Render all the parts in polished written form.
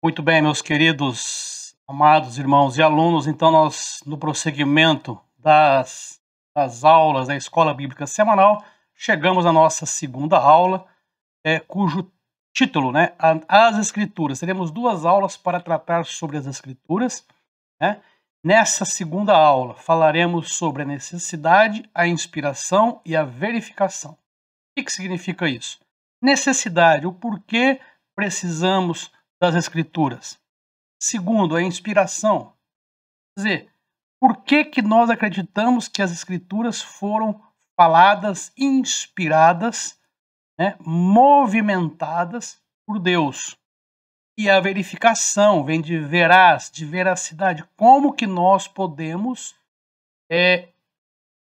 Muito bem, meus queridos, amados irmãos e alunos, então nós, no prosseguimento das aulas da Escola Bíblica Semanal, chegamos à nossa segunda aula, cujo título, né, As Escrituras. Teremos duas aulas para tratar sobre as Escrituras, né? Nessa segunda aula, falaremos sobre a necessidade, a inspiração e a verificação. O que significa isso? Necessidade, o porquê precisamos das Escrituras. Segundo, a inspiração. Quer dizer, por que nós acreditamos que as Escrituras foram faladas, inspiradas, né, movimentadas por Deus? E a verificação vem de veraz, de veracidade. Como que nós podemos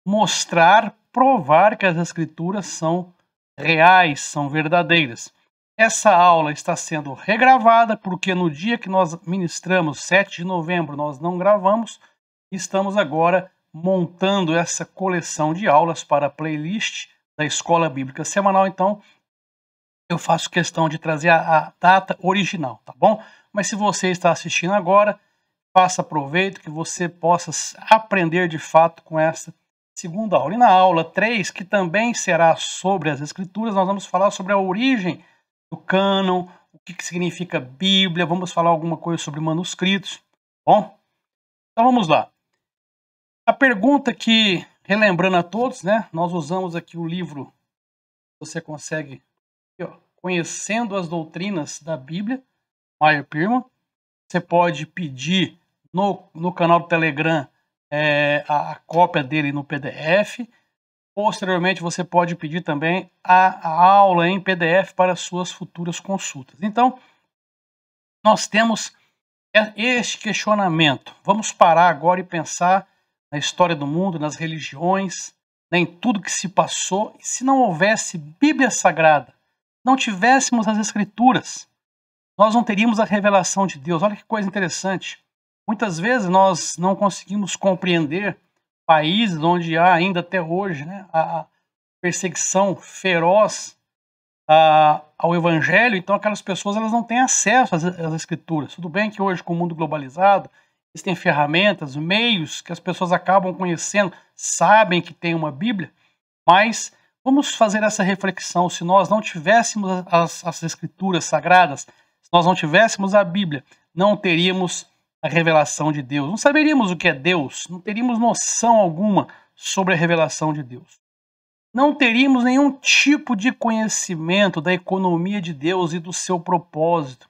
mostrar, provar que as Escrituras são reais, são verdadeiras? Essa aula está sendo regravada porque no dia que nós ministramos, 7 de novembro, nós não gravamos. Estamos agora montando essa coleção de aulas para a playlist da Escola Bíblica Semanal. Então, eu faço questão de trazer a data original, tá bom? Mas se você está assistindo agora, faça proveito que você possa aprender de fato com essa segunda aula. E na aula 3, que também será sobre as Escrituras, nós vamos falar sobre a origem do cânon, o que significa Bíblia, vamos falar alguma coisa sobre manuscritos, bom? Então vamos lá. A pergunta que, relembrando a todos, né, nós usamos aqui o livro, você consegue, aqui, ó, Conhecendo as Doutrinas da Bíblia, Meyer Pearman. Você pode pedir no canal do Telegram a cópia dele no PDF. Posteriormente, você pode pedir também a aula em PDF para suas futuras consultas. Então, nós temos este questionamento. Vamos parar agora e pensar na história do mundo, nas religiões, em tudo que se passou. E se não houvesse Bíblia Sagrada, não tivéssemos as Escrituras, nós não teríamos a revelação de Deus. Olha que coisa interessante. Muitas vezes nós não conseguimos compreender países onde há ainda até hoje, né, a perseguição feroz ao Evangelho. Então aquelas pessoas elas não têm acesso às Escrituras. Tudo bem que hoje, com o mundo globalizado, existem ferramentas, meios que as pessoas acabam conhecendo, sabem que tem uma Bíblia, mas vamos fazer essa reflexão. Se nós não tivéssemos as Escrituras Sagradas, se nós não tivéssemos a Bíblia, não teríamos a revelação de Deus. Não saberíamos o que é Deus, não teríamos noção alguma sobre a revelação de Deus. Não teríamos nenhum tipo de conhecimento da economia de Deus e do seu propósito.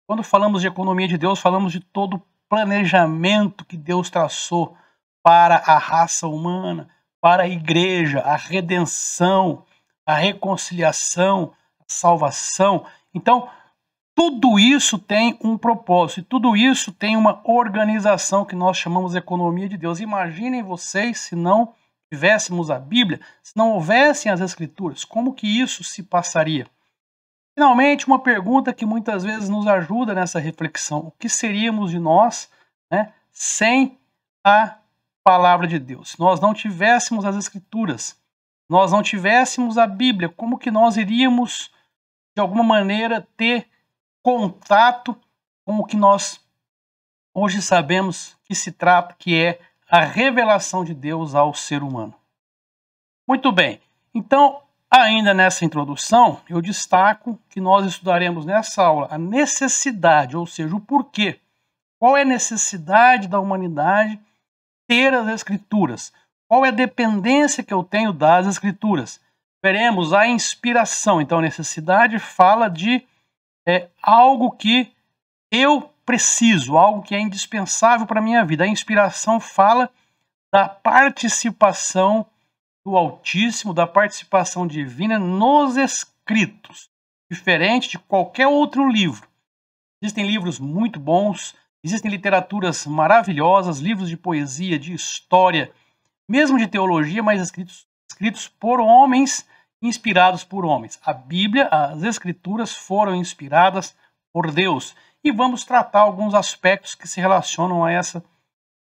Quando falamos de economia de Deus, falamos de todo o planejamento que Deus traçou para a raça humana, para a igreja, a redenção, a reconciliação, a salvação. Então, tudo isso tem um propósito, e tudo isso tem uma organização que nós chamamos de economia de Deus. Imaginem vocês se não tivéssemos a Bíblia, se não houvessem as Escrituras, como que isso se passaria? Finalmente, uma pergunta que muitas vezes nos ajuda nessa reflexão: o que seríamos de nós, né, sem a palavra de Deus? Se nós não tivéssemos as Escrituras, nós não tivéssemos a Bíblia, como que nós iríamos, de alguma maneira, ter contato com o que nós hoje sabemos que se trata, que é a revelação de Deus ao ser humano? Muito bem, então, ainda nessa introdução, eu destaco que nós estudaremos nessa aula a necessidade, ou seja, o porquê. Qual é a necessidade da humanidade ter as Escrituras? Qual é a dependência que eu tenho das Escrituras? Veremos a inspiração. Então, a necessidade fala de algo que eu preciso, algo que é indispensável para a minha vida. A inspiração fala da participação do Altíssimo, da participação divina nos escritos, diferente de qualquer outro livro. Existem livros muito bons, existem literaturas maravilhosas, livros de poesia, de história, mesmo de teologia, mas escritos por homens, inspirados por homens. A Bíblia, as Escrituras foram inspiradas por Deus. E vamos tratar alguns aspectos que se relacionam a essa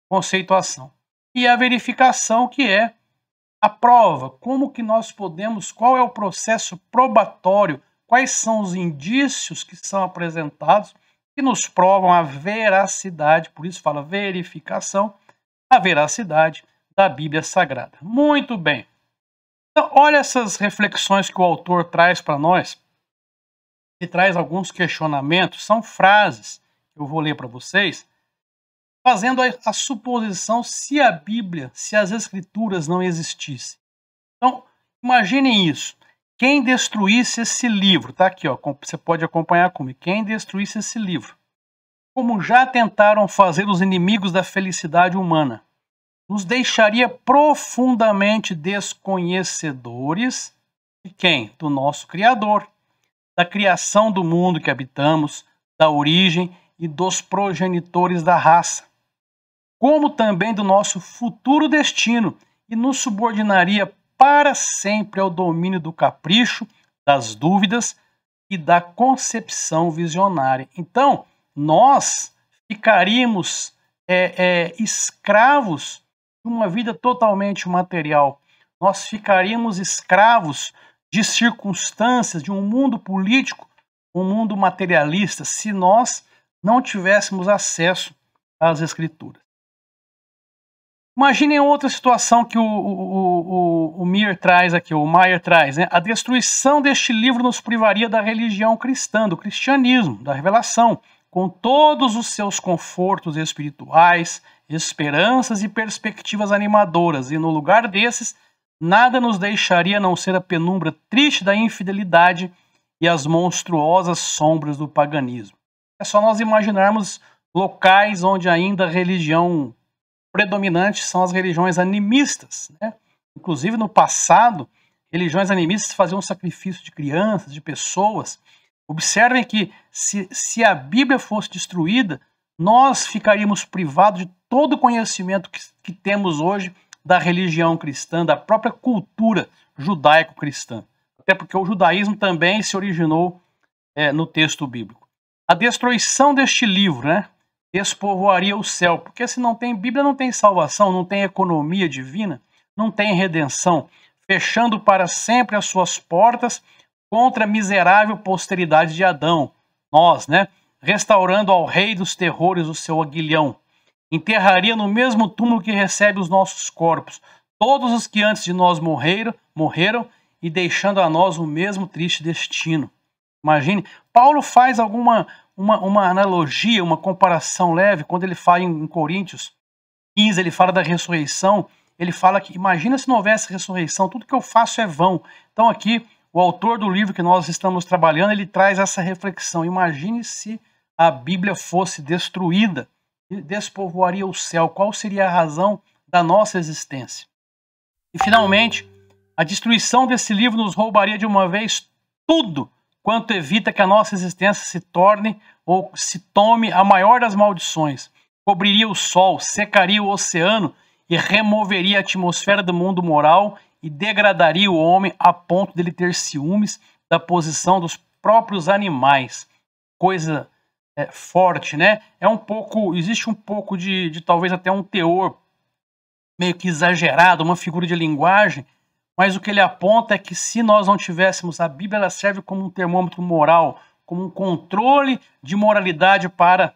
conceituação. E a verificação, que é a prova. Como que nós podemos, qual é o processo probatório, quais são os indícios que são apresentados que nos provam a veracidade, por isso fala verificação, a veracidade da Bíblia Sagrada. Muito bem. Então, olha essas reflexões que o autor traz para nós, e traz alguns questionamentos, são frases que eu vou ler para vocês, fazendo a suposição se a Bíblia, se as Escrituras não existissem. Então, imaginem isso. Quem destruísse esse livro, tá aqui, ó, você pode acompanhar comigo. Quem destruísse esse livro, como já tentaram fazer os inimigos da felicidade humana, nos deixaria profundamente desconhecedores de quem? Do nosso Criador, da criação do mundo que habitamos, da origem e dos progenitores da raça, como também do nosso futuro destino, e nos subordinaria para sempre ao domínio do capricho, das dúvidas e da concepção visionária. Então, nós ficaríamos escravos de uma vida totalmente material. Nós ficaríamos escravos de circunstâncias, de um mundo político, um mundo materialista, se nós não tivéssemos acesso às Escrituras. Imaginem outra situação que o Meyer traz aqui, o Meyer traz, né? A destruição deste livro nos privaria da religião cristã, do cristianismo, da revelação, com todos os seus confortos espirituais, esperanças e perspectivas animadoras, e no lugar desses, nada nos deixaria a não ser a penumbra triste da infidelidade e as monstruosas sombras do paganismo. É só nós imaginarmos locais onde ainda a religião predominante são as religiões animistas, né? Inclusive no passado, religiões animistas faziam sacrifício de crianças, de pessoas. Observem que se a Bíblia fosse destruída, nós ficaríamos privados de todo o conhecimento que temos hoje da religião cristã, da própria cultura judaico-cristã. Até porque o judaísmo também se originou no texto bíblico. A destruição deste livro, né, despovoaria o céu, porque se não tem Bíblia, não tem salvação, não tem economia divina, não tem redenção, fechando para sempre as suas portas contra a miserável posteridade de Adão, nós, né, restaurando ao rei dos terrores o seu aguilhão. Enterraria no mesmo túmulo que recebe os nossos corpos todos os que antes de nós morreram e deixando a nós o mesmo triste destino. Imagine, Paulo faz uma analogia, uma comparação leve, quando ele fala em Coríntios 15, ele fala da ressurreição, ele fala que imagina se não houvesse ressurreição, tudo que eu faço é vão. Então aqui, o autor do livro que nós estamos trabalhando, ele traz essa reflexão. Imagine se a Bíblia fosse destruída, despovoaria o céu, qual seria a razão da nossa existência? E finalmente, a destruição desse livro nos roubaria de uma vez tudo quanto evita que a nossa existência se torne ou se tome a maior das maldições. Cobriria o sol, secaria o oceano e removeria a atmosfera do mundo moral e degradaria o homem a ponto dele ter ciúmes da posição dos próprios animais. Coisa forte, né? Existe um pouco de talvez até um teor meio que exagerado, uma figura de linguagem, mas o que ele aponta é que se nós não tivéssemos a Bíblia, ela serve como um termômetro moral, como um controle de moralidade para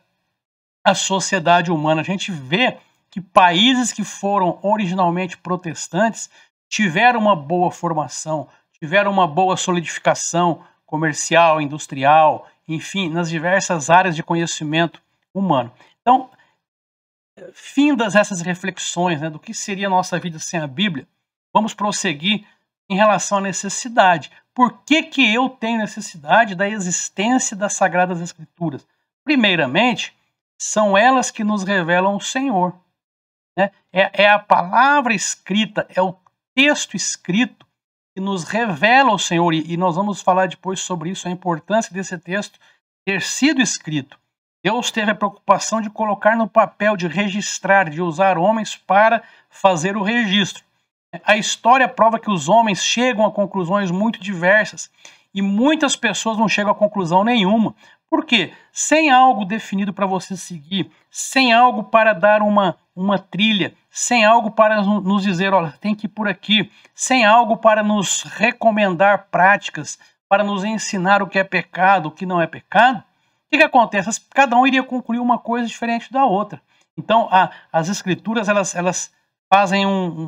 a sociedade humana. A gente vê que países que foram originalmente protestantes tiveram uma boa formação, tiveram uma boa solidificação comercial, industrial, enfim, nas diversas áreas de conhecimento humano. Então, findas essas reflexões, né, do que seria a nossa vida sem a Bíblia, vamos prosseguir em relação à necessidade. Por que eu tenho necessidade da existência das Sagradas Escrituras? Primeiramente, são elas que nos revelam o Senhor, né? É a palavra escrita, é o texto escrito que nos revela o Senhor, e nós vamos falar depois sobre isso, a importância desse texto ter sido escrito. Deus teve a preocupação de colocar no papel, de registrar, de usar homens para fazer o registro. A história prova que os homens chegam a conclusões muito diversas e muitas pessoas não chegam a conclusão nenhuma. Por quê? Sem algo definido para você seguir, sem algo para dar uma trilha, sem algo para nos dizer, olha, tem que ir por aqui, sem algo para nos recomendar práticas, para nos ensinar o que é pecado, o que não é pecado, que acontece? Cada um iria concluir uma coisa diferente da outra. Então, as escrituras, elas fazem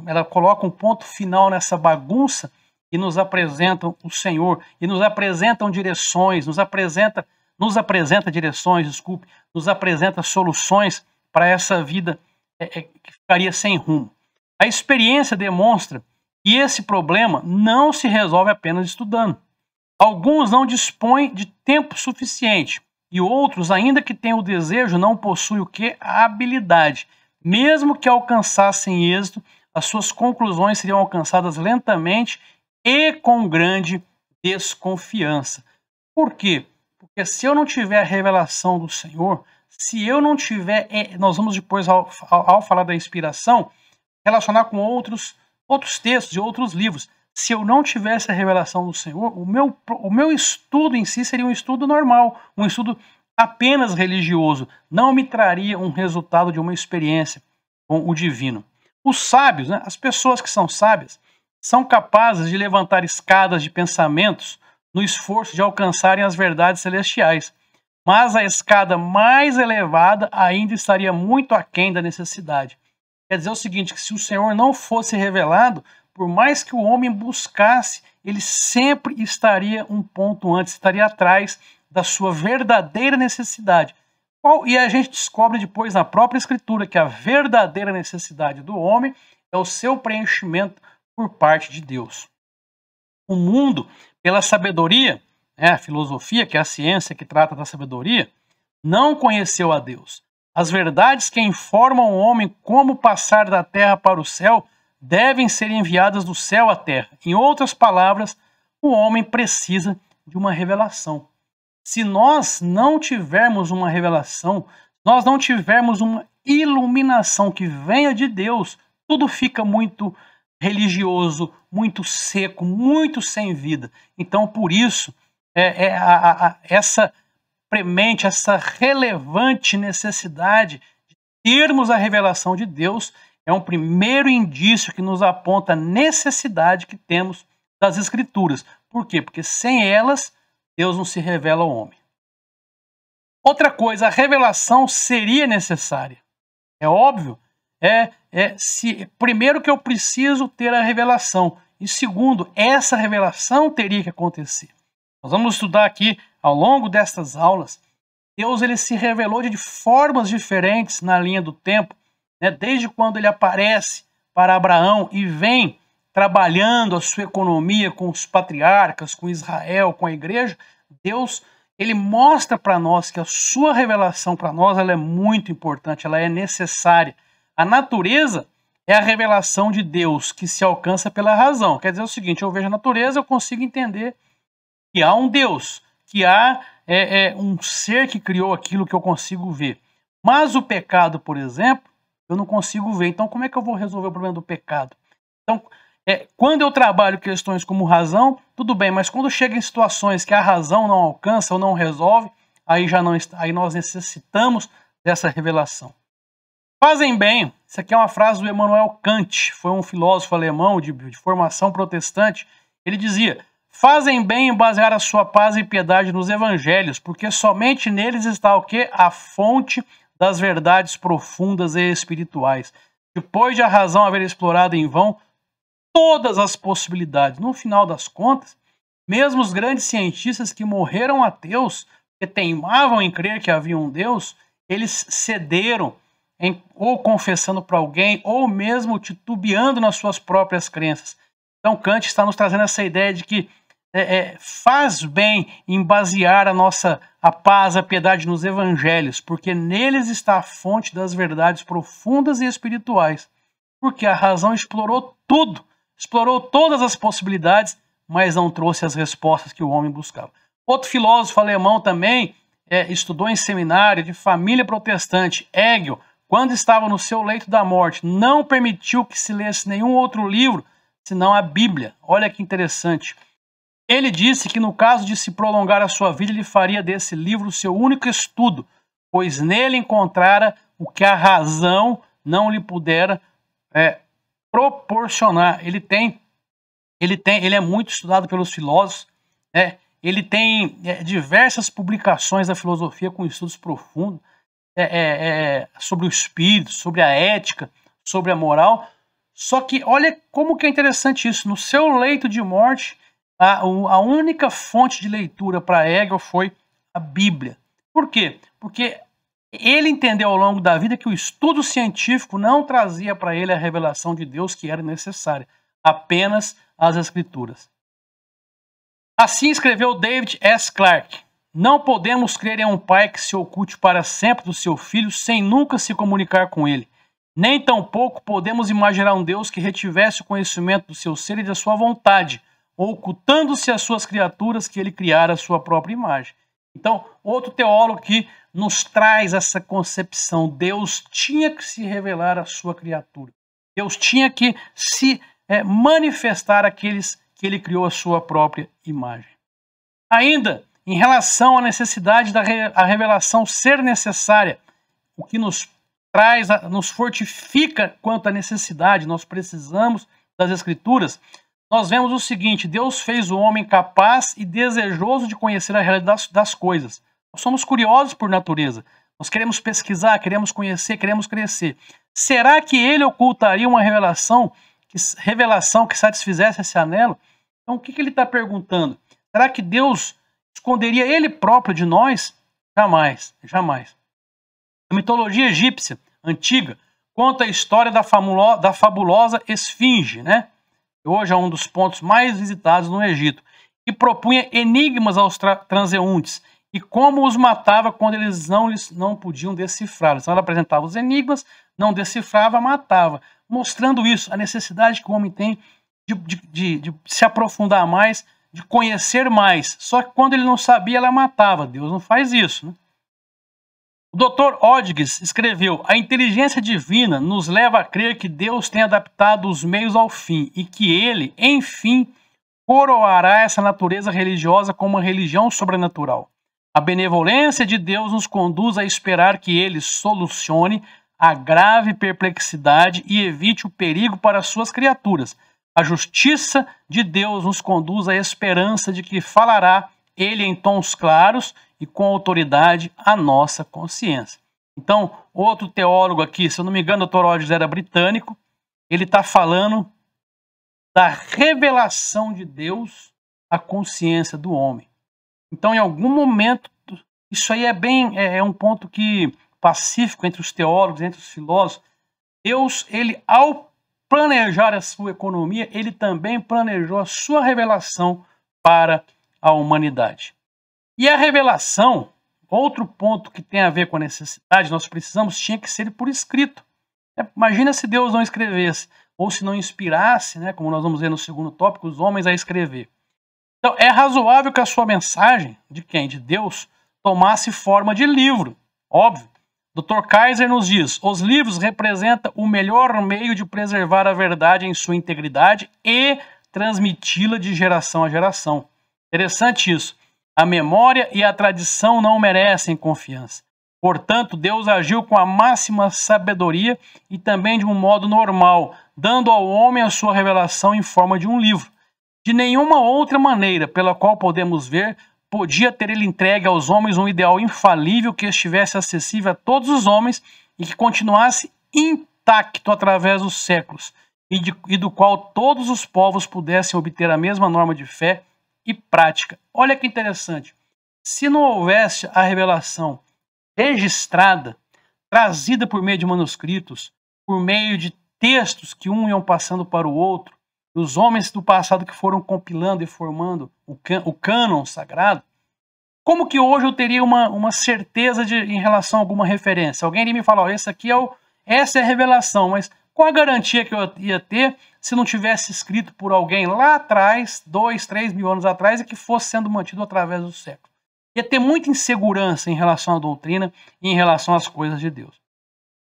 elas colocam um ponto final nessa bagunça e nos apresentam o Senhor, e nos apresentam direções, nos apresenta direções, desculpe, nos apresenta soluções para essa vida que ficaria sem rumo. A experiência demonstra que esse problema não se resolve apenas estudando. Alguns não dispõem de tempo suficiente e outros, ainda que tenham o desejo, não possuem o quê? A habilidade. Mesmo que alcançassem êxito, as suas conclusões seriam alcançadas lentamente e com grande desconfiança. Por quê? Porque se eu não tiver a revelação do Senhor, se eu não tiver, nós vamos depois, ao falar da inspiração, relacionar com outros textos e outros livros. Se eu não tivesse a revelação do Senhor, o meu estudo em si seria um estudo normal, um estudo apenas religioso. Não me traria um resultado de uma experiência com o divino. Os sábios, né, as pessoas que são sábias, são capazes de levantar escadas de pensamentos no esforço de alcançarem as verdades celestiais. Mas a escada mais elevada ainda estaria muito aquém da necessidade. Quer dizer o seguinte, que se o Senhor não fosse revelado, por mais que o homem buscasse, ele sempre estaria um ponto antes, estaria atrás da sua verdadeira necessidade. E a gente descobre depois na própria Escritura que a verdadeira necessidade do homem é o seu preenchimento por parte de Deus. O mundo, pela sabedoria, a filosofia, que é a ciência que trata da sabedoria, não conheceu a Deus. As verdades que informam o homem como passar da terra para o céu devem ser enviadas do céu à terra. Em outras palavras, o homem precisa de uma revelação. Se nós não tivermos uma revelação, nós não tivermos uma iluminação que venha de Deus, tudo fica muito religioso, muito seco, muito sem vida. Então, por isso, essa premente, essa relevante necessidade de termos a revelação de Deus é um primeiro indício que nos aponta a necessidade que temos das Escrituras. Por quê? Porque sem elas, Deus não se revela ao homem. Outra coisa, a revelação seria necessária. É óbvio. Primeiro que eu preciso ter a revelação. E segundo, essa revelação teria que acontecer. Nós vamos estudar aqui, ao longo destas aulas, Deus ele se revelou de formas diferentes na linha do tempo, né? Desde quando ele aparece para Abraão e vem trabalhando a sua economia com os patriarcas, com Israel, com a igreja, Deus ele mostra para nós que a sua revelação para nós ela é muito importante, ela é necessária. A natureza é a revelação de Deus que se alcança pela razão. Quer dizer o seguinte, eu vejo a natureza, eu consigo entender que há um Deus, que há um ser que criou aquilo que eu consigo ver. Mas o pecado, por exemplo, eu não consigo ver. Então, como é que eu vou resolver o problema do pecado? Então, quando eu trabalho questões como razão, tudo bem, mas quando chega em situações que a razão não alcança ou não resolve, aí nós necessitamos dessa revelação. Fazem bem, isso aqui é uma frase do Immanuel Kant, foi um filósofo alemão de formação protestante. Ele dizia: fazem bem em basear a sua paz e piedade nos evangelhos, porque somente neles está o quê? A fonte das verdades profundas e espirituais. Depois de a razão haver explorado em vão todas as possibilidades, no final das contas, mesmo os grandes cientistas que morreram ateus, que teimavam em crer que havia um Deus, eles cederam ou confessando para alguém, ou mesmo titubeando nas suas próprias crenças. Então Kant está nos trazendo essa ideia de que faz bem em basear a paz, a piedade nos evangelhos, porque neles está a fonte das verdades profundas e espirituais. Porque a razão explorou tudo, explorou todas as possibilidades, mas não trouxe as respostas que o homem buscava. Outro filósofo alemão também estudou em seminário de família protestante, Hegel, quando estava no seu leito da morte, não permitiu que se lesse nenhum outro livro senão a Bíblia. Olha que interessante. Ele disse que no caso de se prolongar a sua vida, ele faria desse livro o seu único estudo, pois nele encontrara o que a razão não lhe pudera proporcionar. Ele é muito estudado pelos filósofos, ele tem diversas publicações da filosofia com estudos profundos sobre o espírito, sobre a ética, sobre a moral. Só que olha como que é interessante isso. No seu leito de morte, a única fonte de leitura para Hegel foi a Bíblia. Por quê? Porque ele entendeu ao longo da vida que o estudo científico não trazia para ele a revelação de Deus que era necessária, apenas as Escrituras. Assim escreveu David S. Clarke: não podemos crer em um pai que se oculte para sempre do seu filho sem nunca se comunicar com ele. Nem tampouco podemos imaginar um Deus que retivesse o conhecimento do seu ser e da sua vontade, ocultando-se às suas criaturas que ele criara à sua própria imagem. Então, outro teólogo que nos traz essa concepção: Deus tinha que se revelar à sua criatura. Deus tinha que se manifestar àqueles que ele criou à sua própria imagem. Ainda, em relação à necessidade da revelação ser necessária, o que nos traz, nos fortifica quanto à necessidade, nós precisamos das Escrituras. Nós vemos o seguinte: Deus fez o homem capaz e desejoso de conhecer a realidade das coisas. Nós somos curiosos por natureza. Nós queremos pesquisar, queremos conhecer, queremos crescer. Será que ele ocultaria uma revelação que satisfizesse esse anelo? Então, o que ele está perguntando? Será que Deus esconderia ele próprio de nós? Jamais, jamais. A mitologia egípcia antiga conta a história da fabulosa Esfinge, né? Hoje é um dos pontos mais visitados no Egito, e propunha enigmas aos transeuntes e como os matava quando eles não podiam decifrá-los. Então ela apresentava os enigmas, não decifrava, matava, mostrando isso, a necessidade que o homem tem de se aprofundar mais, de conhecer mais. Só que quando ele não sabia, ela matava. Deus não faz isso, né? O Dr. Hodges escreveu: a inteligência divina nos leva a crer que Deus tem adaptado os meios ao fim e que ele, enfim, coroará essa natureza religiosa com uma religião sobrenatural. A benevolência de Deus nos conduz a esperar que ele solucione a grave perplexidade e evite o perigo para suas criaturas. A justiça de Deus nos conduz à esperança de que falará ele em tons claros e com autoridade à nossa consciência. Então, outro teólogo aqui, se eu não me engano, o Dr. Hodges era britânico, ele está falando da revelação de Deus à consciência do homem. Então, em algum momento, isso aí é um ponto que pacífico entre os teólogos, entre os filósofos. Deus, ele, ao planejar a sua economia, ele também planejou a sua revelação para a humanidade. E a revelação, outro ponto que tem a ver com a necessidade, nós precisamos, tinha que ser por escrito. Imagina se Deus não escrevesse, ou se não inspirasse, né, como nós vamos ver no segundo tópico, os homens a escrever. Então, é razoável que a sua mensagem, de quem? De Deus, tomasse forma de livro, óbvio. Dr. Kaiser nos diz: os livros representam o melhor meio de preservar a verdade em sua integridade e transmiti-la de geração a geração. Interessante isso. A memória e a tradição não merecem confiança. Portanto, Deus agiu com a máxima sabedoria e também de um modo normal, dando ao homem a sua revelação em forma de um livro. De nenhuma outra maneira pela qual podemos ver, podia ter ele entregue aos homens um ideal infalível que estivesse acessível a todos os homens e que continuasse intacto através dos séculos, e do qual todos os povos pudessem obter a mesma norma de fé e prática. Olha que interessante. Se não houvesse a revelação registrada, trazida por meio de manuscritos, por meio de textos que um iam passando para o outro, dos homens do passado que foram compilando e formando o cânon sagrado, como que hoje eu teria uma certeza em relação a alguma referência? Alguém iria me falar: oh, essa é a revelação, mas qual a garantia que eu ia ter se não tivesse escrito por alguém lá atrás, 2, 3 mil anos atrás, e que fosse sendo mantido através do século? Ia ter muita insegurança em relação à doutrina e em relação às coisas de Deus.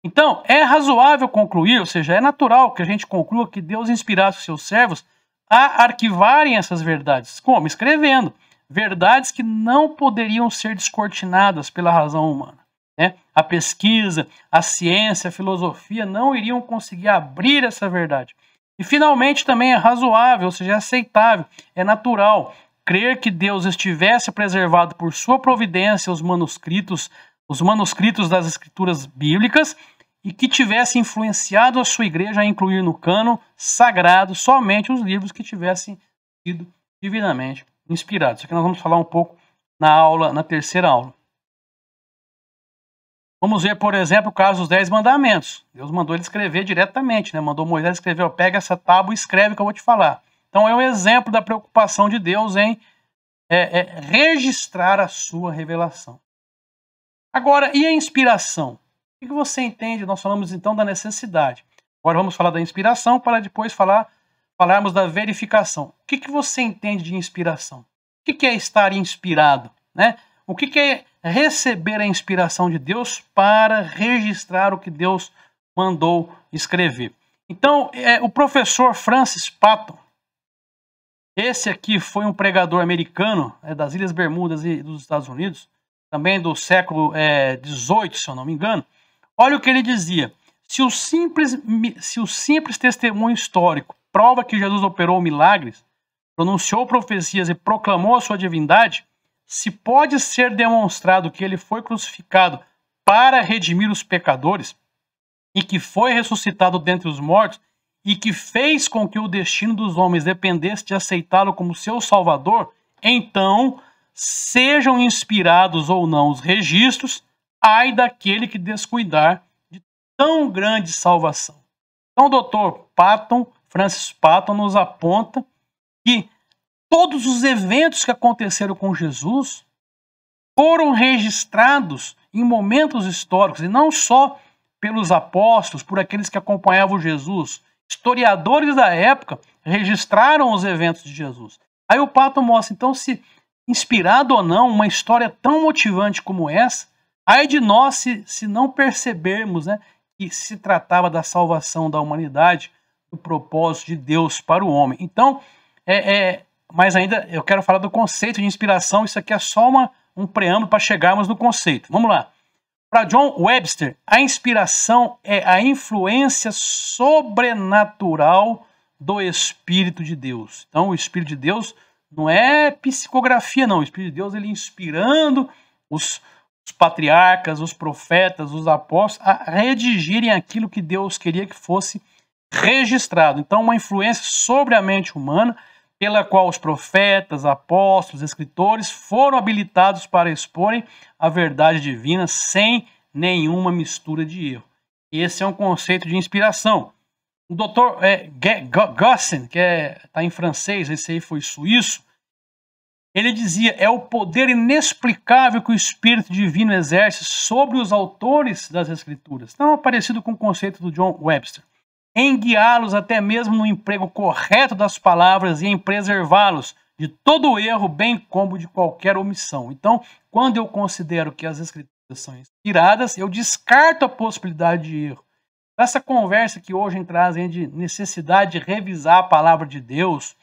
Então, é razoável concluir, ou seja, é natural que a gente conclua que Deus inspirasse os seus servos a arquivarem essas verdades. Como? Escrevendo. Verdades que não poderiam ser descortinadas pela razão humana. Né? A pesquisa, a ciência, a filosofia não iriam conseguir abrir essa verdade. E, finalmente, também é razoável, ou seja, é aceitável, é natural crer que Deus estivesse preservado por sua providência os manuscritos das escrituras bíblicas e que tivesse influenciado a sua igreja a incluir no cânon sagrado somente os livros que tivessem sido divinamente inspirados. Isso aqui nós vamos falar um pouco na terceira aula. Vamos ver, por exemplo, o caso dos 10 mandamentos. Deus mandou ele escrever diretamente, né? Mandou Moisés escrever, pega essa tábua e escreve o que eu vou te falar. Então é um exemplo da preocupação de Deus em registrar a sua revelação. Agora, e a inspiração? O que você entende? Nós falamos então da necessidade. Agora vamos falar da inspiração para depois falarmos da verificação. O que você entende de inspiração? O que é estar inspirado, né? O que é receber a inspiração de Deus para registrar o que Deus mandou escrever? Então, o professor Francis Patton, esse aqui foi um pregador americano das Ilhas Bermudas e dos Estados Unidos, também do século XVIII, se eu não me engano. Olha o que ele dizia: se o simples testemunho histórico prova que Jesus operou milagres, pronunciou profecias e proclamou a sua divindade, se pode ser demonstrado que ele foi crucificado para redimir os pecadores e que foi ressuscitado dentre os mortos e que fez com que o destino dos homens dependesse de aceitá-lo como seu salvador, então, sejam inspirados ou não os registros, ai daquele que descuidar de tão grande salvação. Então, o doutor Francis Patton, nos aponta que todos os eventos que aconteceram com Jesus foram registrados em momentos históricos, e não só pelos apóstolos, por aqueles que acompanhavam Jesus. Historiadores da época registraram os eventos de Jesus. Aí o Patton mostra, então, se inspirado ou não, uma história tão motivante como essa, ai de nós se não percebermos, né, que se tratava da salvação da humanidade, do propósito de Deus para o homem. Então, mas ainda eu quero falar do conceito de inspiração. Isso aqui é só um preâmbulo para chegarmos no conceito. Vamos lá. Para John Webster, a inspiração é a influência sobrenatural do Espírito de Deus. Então, o Espírito de Deus não é psicografia, não. O Espírito de Deus, ele inspirando os patriarcas, os profetas, os apóstolos a redigirem aquilo que Deus queria que fosse registrado. Então, uma influência sobre a mente humana, pela qual os profetas, apóstolos, escritores foram habilitados para exporem a verdade divina sem nenhuma mistura de erro. Esse é um conceito de inspiração. O Dr. Gossen, que está em francês, esse aí foi suíço, ele dizia: é o poder inexplicável que o Espírito Divino exerce sobre os autores das Escrituras. Então, é parecido com o conceito do John Webster. Em guiá-los até mesmo no emprego correto das palavras e em preservá-los de todo erro, bem como de qualquer omissão. Então, quando eu considero que as Escrituras são inspiradas, eu descarto a possibilidade de erro. Essa conversa que hoje traz de necessidade de revisar a palavra de Deus,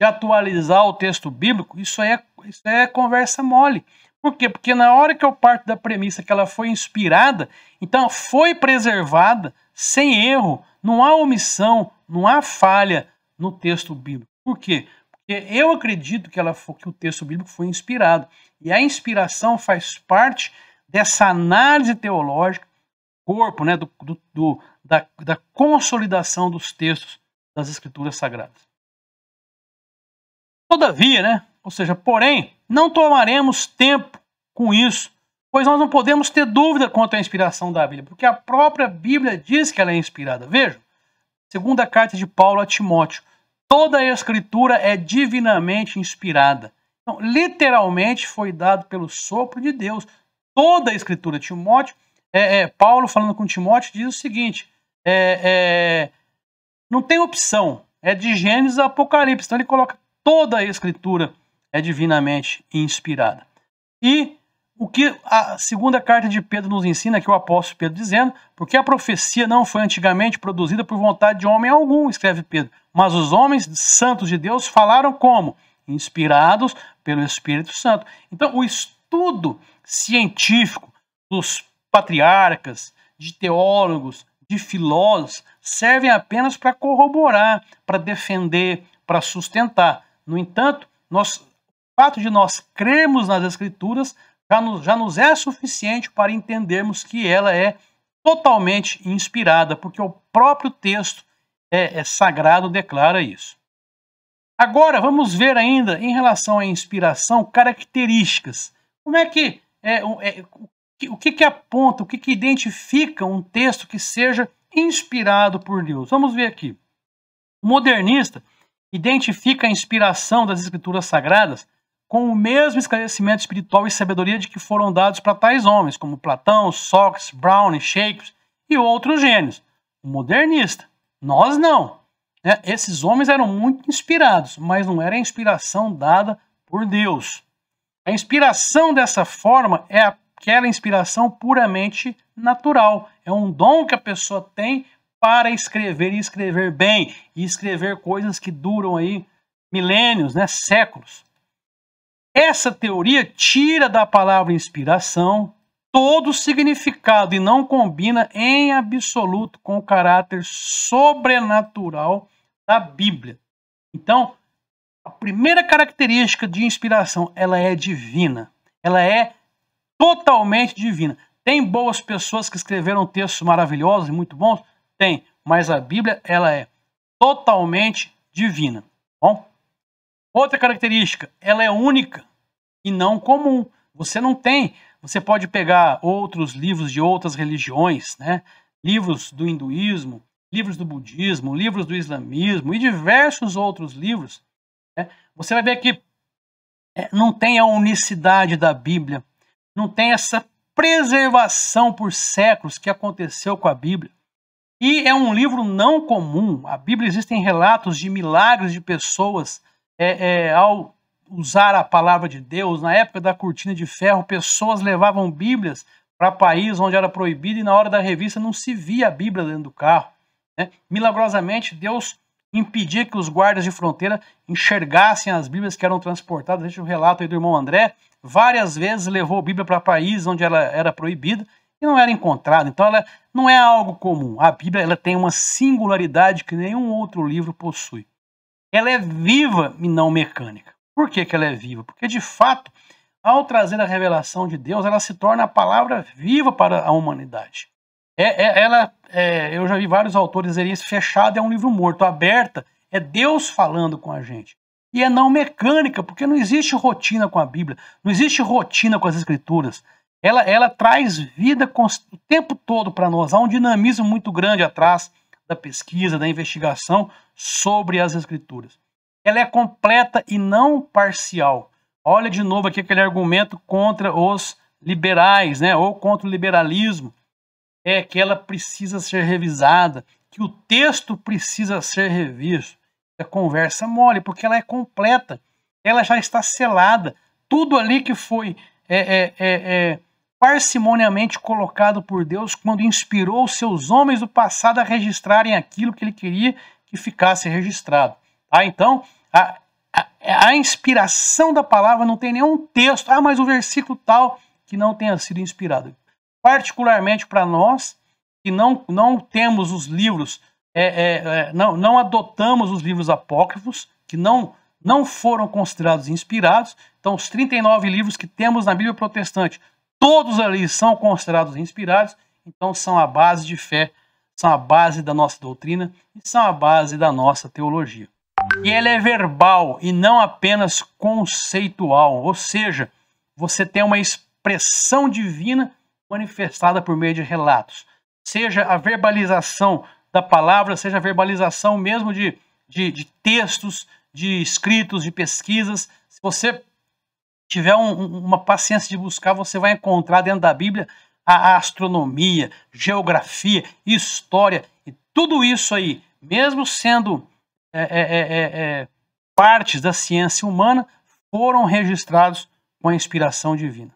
de atualizar o texto bíblico, isso é conversa mole. Por quê? Porque na hora que eu parto da premissa que ela foi inspirada, então foi preservada sem erro, não há omissão, não há falha no texto bíblico. Por quê? Porque eu acredito que o texto bíblico foi inspirado. E a inspiração faz parte dessa análise teológica, corpo, né, da consolidação dos textos das Escrituras Sagradas. Todavia, né, ou seja, porém, não tomaremos tempo com isso, pois nós não podemos ter dúvida quanto à inspiração da Bíblia, porque a própria Bíblia diz que ela é inspirada. Vejam, segunda carta de Paulo a Timóteo: toda a Escritura é divinamente inspirada. Então, literalmente foi dado pelo sopro de Deus. Toda a Escritura. Timóteo, Paulo falando com Timóteo diz o seguinte: não tem opção, é de Gênesis a Apocalipse. Então ele coloca toda a Escritura é divinamente inspirada. E o que a segunda carta de Pedro nos ensina, que o apóstolo Pedro dizendo: porque a profecia não foi antigamente produzida por vontade de homem algum, escreve Pedro, mas os homens santos de Deus falaram como? Inspirados pelo Espírito Santo. Então, o estudo científico dos patriarcas, de teólogos, de filósofos, servem apenas para corroborar, para defender, para sustentar. No entanto, fato de nós crermos nas Escrituras já nos é suficiente para entendermos que ela é totalmente inspirada, porque o próprio texto sagrado declara isso. Agora, vamos ver ainda, em relação à inspiração, características. Como é que o que aponta, o que identifica um texto que seja inspirado por Deus? Vamos ver aqui. O modernista identifica a inspiração das Escrituras Sagradas com o mesmo esclarecimento espiritual e sabedoria de que foram dados para tais homens, como Platão, Sócrates, Browning, Shakespeare e outros gênios. O modernista. Nós não. Esses homens eram muito inspirados, mas não era a inspiração dada por Deus. A inspiração dessa forma é aquela inspiração puramente natural. É um dom que a pessoa tem para escrever e escrever bem, e escrever coisas que duram aí milênios, séculos. Essa teoria tira da palavra inspiração todo o significado e não combina em absoluto com o caráter sobrenatural da Bíblia. Então, a primeira característica de inspiração, ela é divina. Ela é totalmente divina. Tem boas pessoas que escreveram textos maravilhosos e muito bons? Tem, mas a Bíblia, ela é totalmente divina. Bom? Outra característica, ela é única e não comum. Você pode pegar outros livros de outras religiões, livros do hinduísmo, livros do budismo, livros do islamismo e diversos outros livros. Você vai ver que não tem a unicidade da Bíblia, não tem essa preservação por séculos que aconteceu com a Bíblia. E é um livro não comum. A Bíblia existem relatos de milagres de pessoas ao usar a palavra de Deus. Na época da cortina de ferro, pessoas levavam Bíblias para país onde era proibido e na hora da revista não se via a Bíblia dentro do carro. Milagrosamente, Deus impedia que os guardas de fronteira enxergassem as Bíblias que eram transportadas. Deixa o relato aí do irmão André. Várias vezes levou a Bíblia para países onde ela era proibida e não era encontrada. Então ela não é algo comum. A Bíblia ela tem uma singularidade que nenhum outro livro possui. Ela é viva e não mecânica. Por que ela é viva? Porque, de fato, ao trazer a revelação de Deus, ela se torna a palavra viva para a humanidade. Eu já vi vários autores dizerem isso, fechado é um livro morto, aberta é Deus falando com a gente. E é não mecânica, porque não existe rotina com a Bíblia, não existe rotina com as Escrituras. Ela traz vida o tempo todo para nós. Há um dinamismo muito grande atrás da pesquisa, da investigação sobre as Escrituras. Ela é completa e não parcial. Olha de novo aqui aquele argumento contra os liberais, ou contra o liberalismo. É que ela precisa ser revisada, que o texto precisa ser revisto. É conversa mole, porque ela é completa. Ela já está selada. Tudo ali que foi parcimoniamente colocado por Deus quando inspirou os seus homens do passado a registrarem aquilo que ele queria que ficasse registrado. Então, a inspiração da palavra não tem nenhum texto, mas o versículo tal que não tenha sido inspirado. Particularmente para nós, que não temos os livros, não adotamos os livros apócrifos, que não foram considerados inspirados. Então, os 39 livros que temos na Bíblia protestante, todos ali são considerados inspirados, então são a base de fé, são a base da nossa doutrina e são a base da nossa teologia. E ela é verbal e não apenas conceitual, ou seja, você tem uma expressão divina manifestada por meio de relatos. Seja a verbalização da palavra, seja a verbalização mesmo de textos, de escritos, de pesquisas. Se você tiver uma paciência de buscar, você vai encontrar dentro da Bíblia a astronomia, geografia, história e tudo isso aí, mesmo sendo partes da ciência humana, foram registrados com a inspiração divina.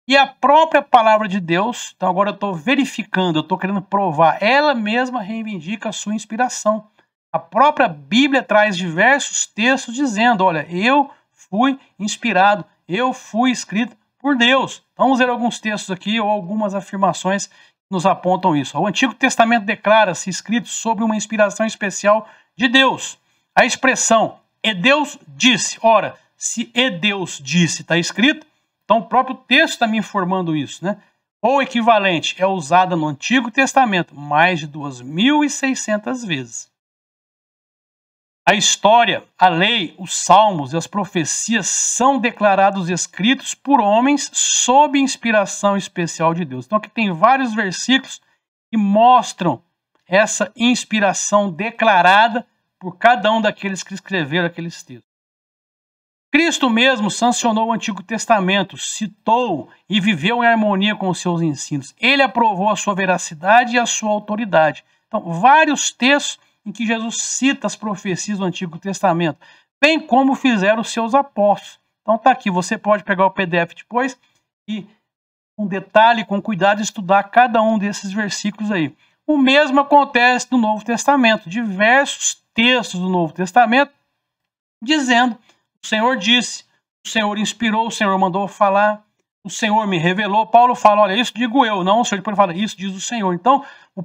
E a própria palavra de Deus, então agora eu estou verificando, eu estou querendo provar, ela mesma reivindica a sua inspiração. A própria Bíblia traz diversos textos dizendo, olha, eu fui inspirado, eu fui escrito por Deus. Vamos ver alguns textos aqui ou algumas afirmações que nos apontam isso. O Antigo Testamento declara-se escrito sobre uma inspiração especial de Deus. A expressão, e Deus disse, ora, se "e Deus disse", está escrito, então o próprio texto está me informando isso, né? Ou equivalente é usada no Antigo Testamento mais de 2.600 vezes. A história, a lei, os salmos e as profecias são declarados escritos por homens sob inspiração especial de Deus. Então aqui tem vários versículos que mostram essa inspiração declarada por cada um daqueles que escreveram aqueles textos. Cristo mesmo sancionou o Antigo Testamento, citou e viveu em harmonia com os seus ensinos. Ele aprovou a sua veracidade e a sua autoridade. Então, vários textos em que Jesus cita as profecias do Antigo Testamento, bem como fizeram os seus apóstolos. Então tá aqui, você pode pegar o PDF depois e, com detalhe, com cuidado, estudar cada um desses versículos aí. O mesmo acontece no Novo Testamento, diversos textos do Novo Testamento dizendo: o Senhor disse, o Senhor inspirou, o Senhor mandou falar, o Senhor me revelou. Paulo fala: olha, isso digo eu, não o Senhor. Depois fala: isso diz o Senhor. Então, o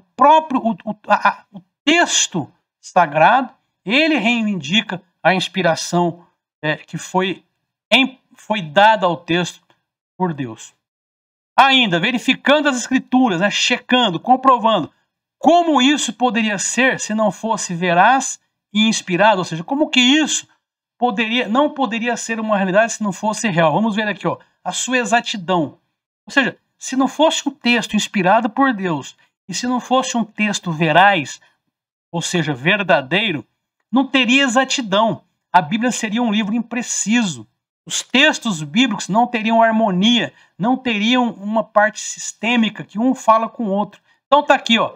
texto sagrado, ele reivindica a inspiração que foi dada ao texto por Deus. Ainda, verificando as escrituras, né, checando, comprovando como isso poderia ser se não fosse veraz e inspirado, ou seja, como que isso não poderia ser uma realidade se não fosse real. Vamos ver aqui, ó, a sua exatidão. Ou seja, se não fosse um texto inspirado por Deus e se não fosse um texto veraz, ou seja, verdadeiro, não teria exatidão. A Bíblia seria um livro impreciso. Os textos bíblicos não teriam harmonia, não teriam uma parte sistêmica que um fala com o outro. Então tá aqui, ó.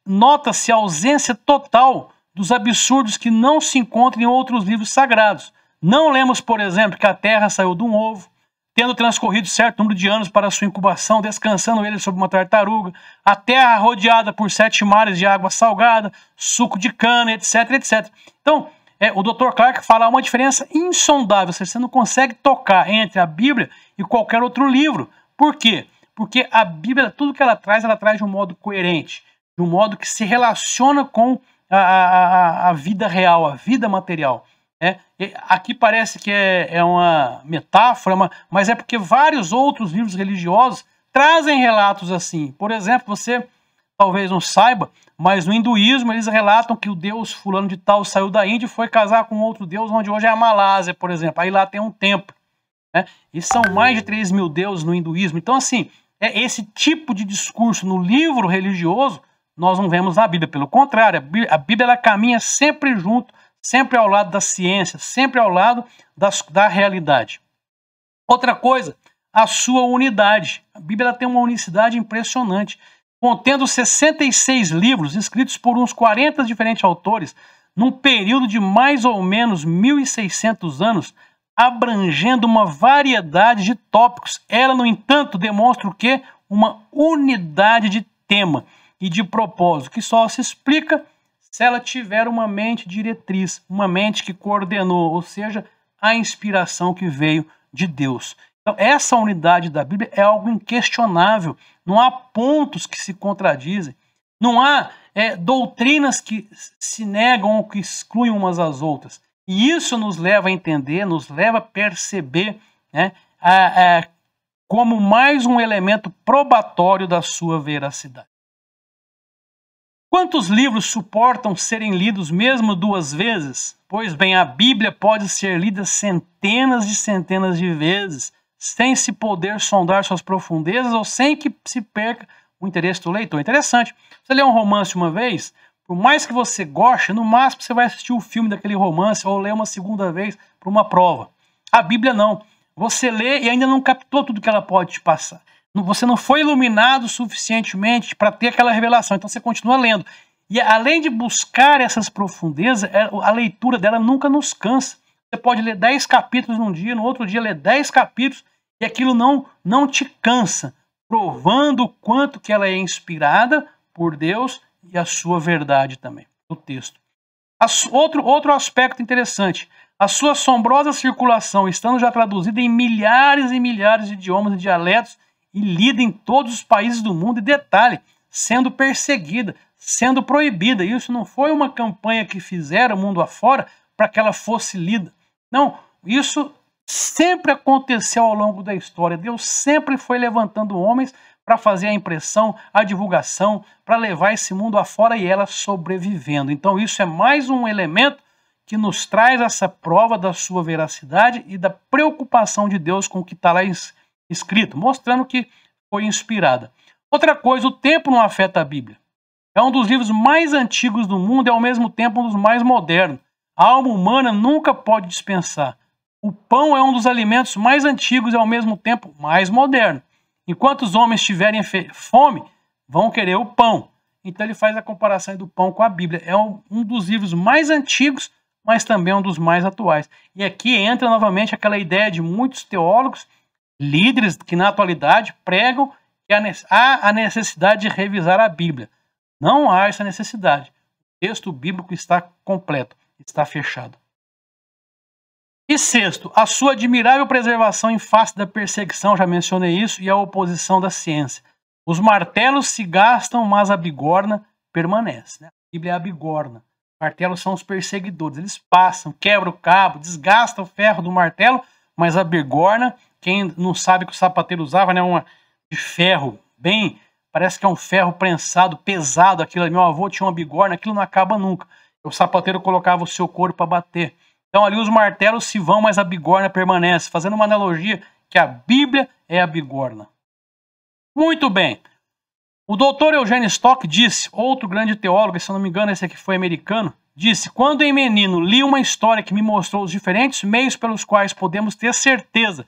Nota-se a ausência total dos absurdos que não se encontram em outros livros sagrados. Não lemos, por exemplo, que a terra saiu de um ovo, tendo transcorrido certo número de anos para sua incubação, descansando ele sobre uma tartaruga, a terra rodeada por 7 mares de água salgada, suco de cana, etc, etc. Então, o Dr. Clark fala uma diferença insondável, ou seja, você não consegue tocar entre a Bíblia e qualquer outro livro. Por quê? Porque a Bíblia, tudo que ela traz de um modo coerente, de um modo que se relaciona com a vida real, a vida material. Aqui parece que é uma metáfora, mas é porque vários outros livros religiosos trazem relatos assim. Por exemplo, você talvez não saiba, mas no hinduísmo eles relatam que o deus fulano de tal saiu da Índia e foi casar com outro deus, onde hoje é a Malásia, por exemplo. Aí lá tem um templo. E são mais de 3.000 deuses no hinduísmo. Então, assim, esse tipo de discurso no livro religioso nós não vemos na Bíblia. Pelo contrário, a Bíblia ela caminha sempre junto, sempre ao lado da ciência, sempre ao lado da realidade. Outra coisa, a sua unidade. A Bíblia tem uma unicidade impressionante, contendo 66 livros escritos por uns 40 diferentes autores, num período de mais ou menos 1.600 anos, abrangendo uma variedade de tópicos. Ela, no entanto, demonstra o quê? Uma unidade de tema e de propósito, que só se explica se ela tiver uma mente diretriz, uma mente que coordenou, ou seja, a inspiração que veio de Deus. Então, essa unidade da Bíblia é algo inquestionável. Não há pontos que se contradizem. Não há doutrinas que se negam ou que excluem umas às outras. E isso nos leva a entender, nos leva a perceber, né, como mais um elemento probatório da sua veracidade. Quantos livros suportam serem lidos mesmo 2 vezes? Pois bem, a Bíblia pode ser lida centenas de vezes, sem se poder sondar suas profundezas ou sem que se perca o interesse do leitor. Interessante. Você lê um romance uma vez, por mais que você goste, no máximo você vai assistir o filme daquele romance ou ler uma segunda vez para uma prova. A Bíblia não. Você lê e ainda não captou tudo que ela pode te passar. Você não foi iluminado suficientemente para ter aquela revelação, então você continua lendo. E além de buscar essas profundezas, a leitura dela nunca nos cansa. Você pode ler 10 capítulos num dia, no outro dia ler 10 capítulos, e aquilo não te cansa, provando o quanto que ela é inspirada por Deus e a sua verdade também, o texto. Outro aspecto interessante, a sua assombrosa circulação, estando já traduzida em milhares e milhares de idiomas e dialetos, e lida em todos os países do mundo, e detalhe, sendo perseguida, sendo proibida. Isso não foi uma campanha que fizeram mundo afora para que ela fosse lida. Não, Isso sempre aconteceu ao longo da história. Deus sempre foi levantando homens para fazer a impressão, a divulgação, para levar esse mundo afora e ela sobrevivendo. Então isso é mais um elemento que nos traz essa prova da sua veracidade e da preocupação de Deus com o que está lá escrito, mostrando que foi inspirada. Outra coisa, o tempo não afeta a Bíblia. É um dos livros mais antigos do mundo e ao mesmo tempo um dos mais modernos. A alma humana nunca pode dispensar. O pão é um dos alimentos mais antigos e ao mesmo tempo mais moderno. Enquanto os homens tiverem fome, vão querer o pão. Então ele faz a comparação do pão com a Bíblia. É um dos livros mais antigos, mas também um dos mais atuais. E aqui entra novamente aquela ideia de muitos teólogos, líderes que na atualidade pregam que há a necessidade de revisar a Bíblia. Não há essa necessidade. O texto bíblico está completo, está fechado. E sexto, a sua admirável preservação em face da perseguição, já mencionei isso, e a oposição da ciência. Os martelos se gastam, mas a bigorna permanece. Né? A Bíblia é a bigorna. Martelos são os perseguidores. Eles passam, quebram o cabo, desgastam o ferro do martelo, mas a bigorna, quem não sabe que o sapateiro usava, né, uma de ferro, bem, parece que é um ferro prensado, pesado, aquilo. Meu avô tinha uma bigorna, aquilo não acaba nunca. O sapateiro colocava o seu couro para bater. Então ali os martelos se vão, mas a bigorna permanece, fazendo uma analogia que a Bíblia é a bigorna. Muito bem. O doutor Eugênio Stock disse, outro grande teólogo, se eu não me engano esse aqui foi americano, disse: quando em menino li uma história que me mostrou os diferentes meios pelos quais podemos ter certeza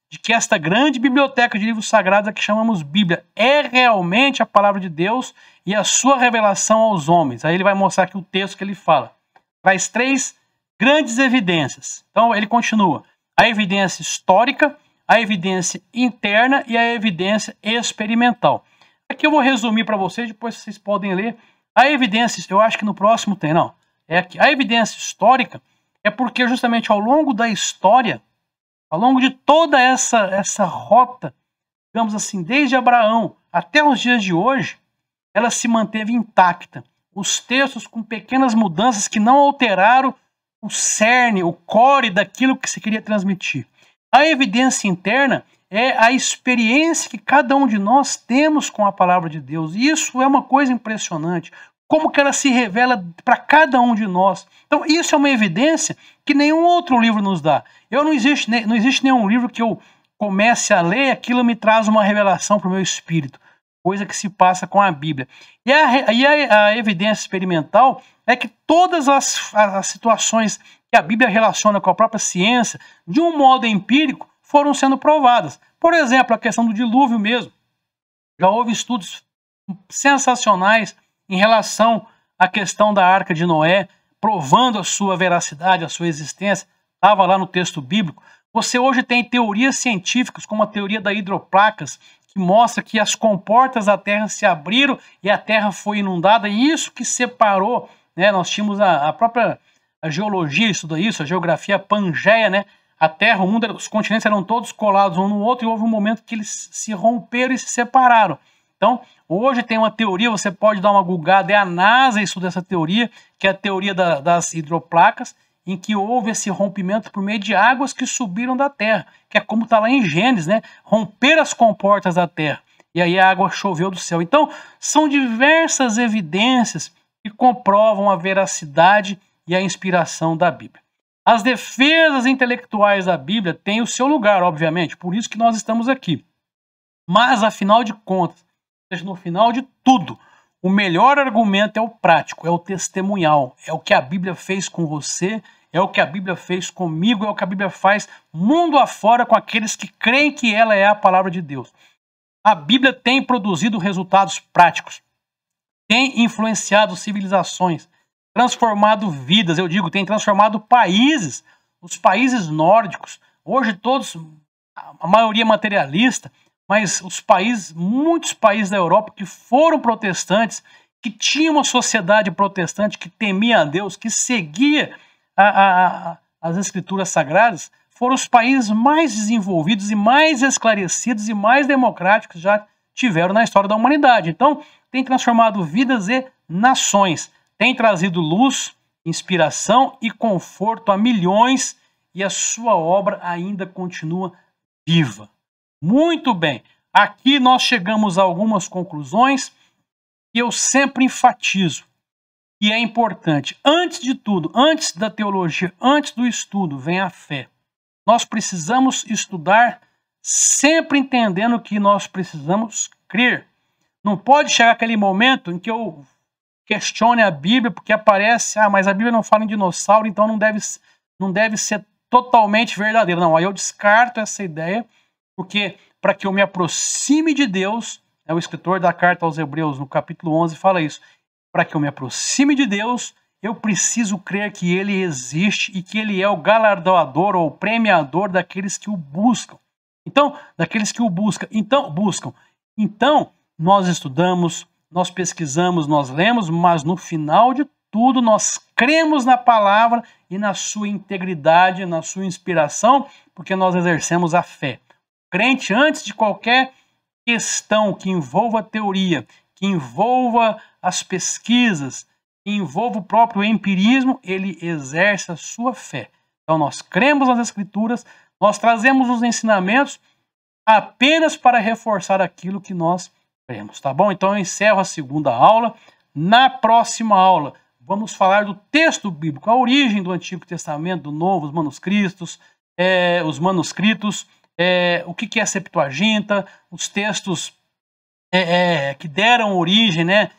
de que esta grande biblioteca de livros sagrados a que chamamos Bíblia é realmente a palavra de Deus e a sua revelação aos homens. Aí ele vai mostrar aqui o texto que ele fala. Traz 3 grandes evidências. Então ele continua. A evidência histórica, a evidência interna e a evidência experimental. Aqui eu vou resumir para vocês, depois vocês podem ler. A evidência, eu acho que no próximo tem, não. É aqui. A evidência histórica é porque justamente ao longo da história, ao longo de toda essa rota, digamos assim, desde Abraão até os dias de hoje, ela se manteve intacta. Os textos com pequenas mudanças que não alteraram o cerne, o core daquilo que se queria transmitir. A evidência interna é a experiência que cada um de nós temos com a palavra de Deus. E isso é uma coisa impressionante. Como que ela se revela para cada um de nós. Então isso é uma evidência que nenhum outro livro nos dá. Não existe nenhum livro que eu comece a ler e aquilo me traz uma revelação para o meu espírito. Coisa que se passa com a Bíblia. E a evidência experimental é que todas as situações que a Bíblia relaciona com a própria ciência, de um modo empírico, foram sendo provadas. Por exemplo, a questão do dilúvio mesmo. Já houve estudos sensacionais em relação à questão da Arca de Noé, provando a sua veracidade, a sua existência. Estava lá no texto bíblico. Você hoje tem teorias científicas, como a teoria da hidroplacas, que mostra que as comportas da Terra se abriram e a Terra foi inundada, e isso que separou, né? Nós tínhamos a própria geologia estuda isso, a geografia Pangeia, né? A Terra, o mundo, os continentes eram todos colados um no outro e houve um momento que eles se romperam e se separaram. Então, hoje tem uma teoria, você pode dar uma googada, é a NASA estuda essa teoria, que é a teoria das hidroplacas, em que houve esse rompimento por meio de águas que subiram da terra, que é como está lá em Gênesis, né? Romper as comportas da terra, e aí a água choveu do céu. Então, são diversas evidências que comprovam a veracidade e a inspiração da Bíblia. As defesas intelectuais da Bíblia têm o seu lugar, obviamente, por isso que nós estamos aqui. Mas, afinal de contas, no final de tudo, o melhor argumento é o prático, é o testemunhal, é o que a Bíblia fez com você, é o que a Bíblia fez comigo, é o que a Bíblia faz mundo afora com aqueles que creem que ela é a palavra de Deus. A Bíblia tem produzido resultados práticos, tem influenciado civilizações, transformado vidas, tem transformado países, os países nórdicos, hoje todos, a maioria materialista, mas muitos países da Europa que foram protestantes, que tinham uma sociedade protestante que temia a Deus, que seguia as escrituras sagradas, foram os países mais desenvolvidos e mais esclarecidos e mais democráticos que já tiveram na história da humanidade. Então, tem transformado vidas e nações, tem trazido luz, inspiração e conforto a milhões e a sua obra ainda continua viva. Muito bem, aqui nós chegamos a algumas conclusões e eu sempre enfatizo que é importante. Antes de tudo, antes da teologia, antes do estudo, vem a fé. Nós precisamos estudar sempre entendendo que nós precisamos crer. Não pode chegar aquele momento em que eu questione a Bíblia porque aparece, mas a Bíblia não fala em dinossauro, então não deve ser totalmente verdadeiro. Não, aí eu descarto essa ideia, porque para que eu me aproxime de Deus, o escritor da carta aos Hebreus, no capítulo 11, fala isso. Para que eu me aproxime de Deus, eu preciso crer que Ele existe e que Ele é o galardoador ou premiador daqueles que o buscam. Então, Então, nós estudamos, nós pesquisamos, nós lemos, mas no final de tudo nós cremos na palavra e na sua integridade, na sua inspiração, porque nós exercemos a fé. O crente, antes de qualquer questão que envolva teoria, que envolva as pesquisas, que envolva o próprio empirismo, ele exerce a sua fé. Então nós cremos nas Escrituras, nós trazemos os ensinamentos apenas para reforçar aquilo que nós cremos, tá bom? Então eu encerro a segunda aula. Na próxima aula vamos falar do texto bíblico, a origem do Antigo Testamento, do Novo, os manuscritos, o que é a Septuaginta, os textos que deram origem, né?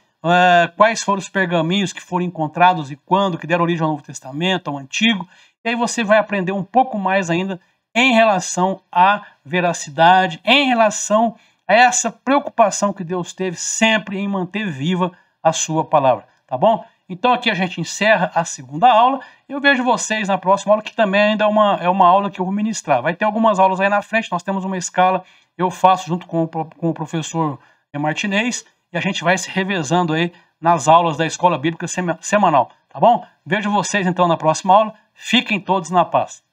Quais foram os pergaminhos que foram encontrados e quando, que deram origem ao Novo Testamento, ao Antigo. E aí você vai aprender um pouco mais ainda em relação à veracidade, em relação a essa preocupação que Deus teve sempre em manter viva a sua palavra, tá bom? Então aqui a gente encerra a segunda aula. Eu vejo vocês na próxima aula, que também ainda é uma aula que eu vou ministrar. Vai ter algumas aulas aí na frente, nós temos uma escala, eu faço junto com o professor Martinez, e a gente vai se revezando aí nas aulas da Escola Bíblica semanal, tá bom? Vejo vocês então na próxima aula. Fiquem todos na paz.